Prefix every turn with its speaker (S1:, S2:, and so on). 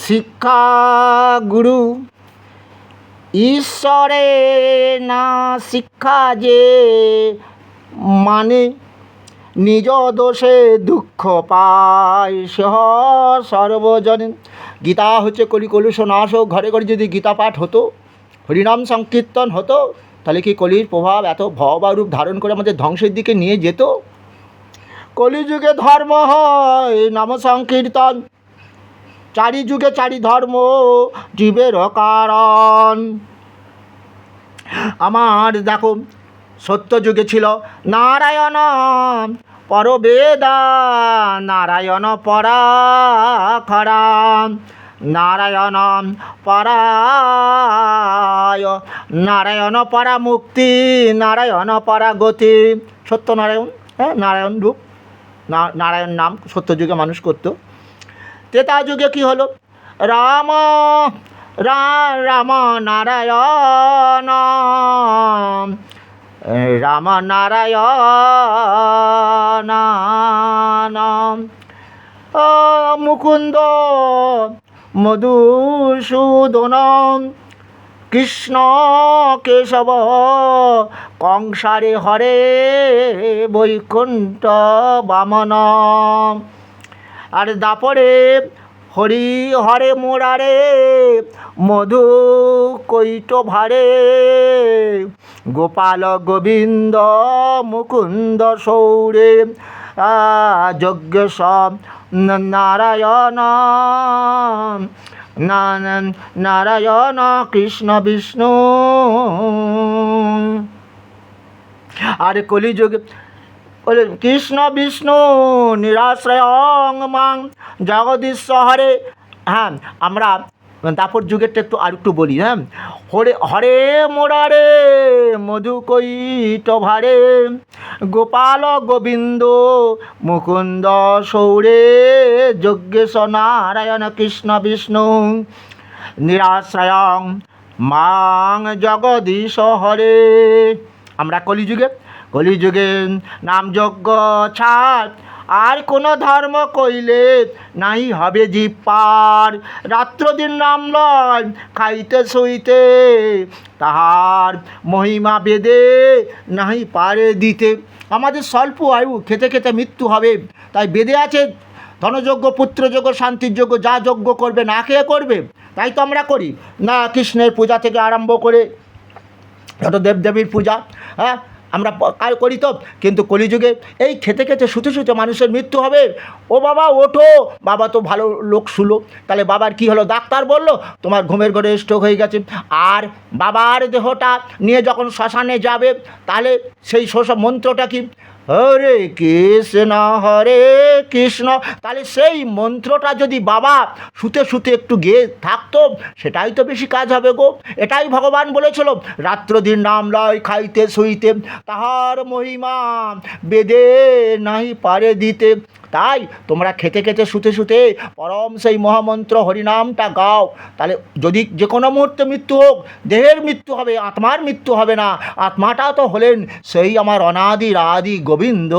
S1: শিক্ষা গুরু ঈশ্বরে না শিক্ষা যে মানে নিজ দোষে দুঃখ পায় সহ সর্বজনে। গীতা হচ্ছে কলি কলুষ নাশ হোক। ঘরে ঘরে যদি গীতা পাঠ হতো, হরিনাম সংকীর্তন হতো, তাহলে কি কলির প্রভাব এত ভব বা রূপ ধারণ করে আমাদের ধ্বংসের দিকে নিয়ে যেত? কলিযুগে ধর্ম হয় নাম সংকীর্তন, চারি যুগে চারি ধর্ম জীবের কারণ। আমার দেখো, সত্য যুগে ছিল নারায়ণ পরবেদা, নারায়ণ পরাখরা, নারায়ণ পরায়, নারায়ণ পরা মুক্তি, নারায়ণ পরা গতি। সত্যনারায়ণ, হ্যাঁ, নারায়ণ রূপ, নারায়ণ নাম সত্য যুগে মানুষ করত। ত্রেতা যুগে কি হলো? রাম রাম নারায়ণ, রাম নারায়ণ, মুকুন্দ মধুসূদন, কৃষ্ণ কেশব কংসারে হরে, বৈকুণ্ঠ বামন। আর দাপরে হরি হরে মোরারে, মধু কৈট ভারে, গোপাল গোবিন্দ মুকুন্দ সৌরে, যজ্ঞেশ নারায়ণ, নারায়ণ কৃষ্ণ বিষ্ণু। আর কলিযুগে কৃষ্ণ বিষ্ণু নিরাশ্রয়ং মাং জগদীশ্বরে। হ্যাঁ, আমরা দাপর যুগেরটা একটু বলি। হ্যাঁ, হরে হরে মোরারে, মধু কৈট ভারে, গোপাল গোবিন্দ মুকুন্দ সৌরে, যজ্ঞেশ নারায়ণ কৃষ্ণ বিষ্ণু নিরাশ্রয়ং মাং জগদীশ হরে। আমরা কলিযুগে নাম যজ্ঞ ছাড় আর কোনো ধর্ম কইলে নাই হবে জীব পার। রাত্র দিন নাম লয় খাইতে শুইতে, তাহার মহিমা বেদে নাই পারে দিতে। আমাদের স্বল্প আয়ু, খেতে খেতে মৃত্যু হবে, তাই বেদে আছে ধনযজ্ঞ, পুত্রযজ্ঞ, শান্তির যজ্ঞ, যা যজ্ঞ করবে না খেয়ে করবে। তাই তো আমরা করি না, কৃষ্ণের পূজা থেকে আরম্ভ করে যত দেবদেবীর পূজা, হ্যাঁ, আমরা করি তো। কিন্তু কলিযুগে এই খেতে খেতে শুতে শুতে মানুষের মৃত্যু হবে। ও বাবা ওঠো, বাবা তো ভালো লোক শুলো, তাহলে বাবার কি হলো? ডাক্তার বলল তোমার ঘুমের ঘরে স্ট্রোক হয়ে গেছে। আর বাবার দেহটা নিয়ে যখন শ্মশানে যাবে, তাহলে সেই মন্ত্রটা কি? হরে কৃষ্ণ। তাহলে সেই মন্ত্রটা যদি বাবা শুতে শুতে একটু গেয়ে থাকতো, সেটাই তো বেশি কাজ হবে গো। এটাই ভগবান বলেছিল, রাত্র দিন নাম লয় খাইতে শুইতে, তাহার মহিমা বেদে নাই পারে দিতে। তাই তোমরা খেতে খেতে শুতে শুতে পরম সেই মহামন্ত্র হরিনামটা গাও। তাহলে যদি যে কোনো মুহূর্তে মৃত্যু হোক, দেহের মৃত্যু হবে, আত্মার মৃত্যু হবে না। আত্মাটা তো হলেন সেই আমার অনাদি আদি গোবিন্দ।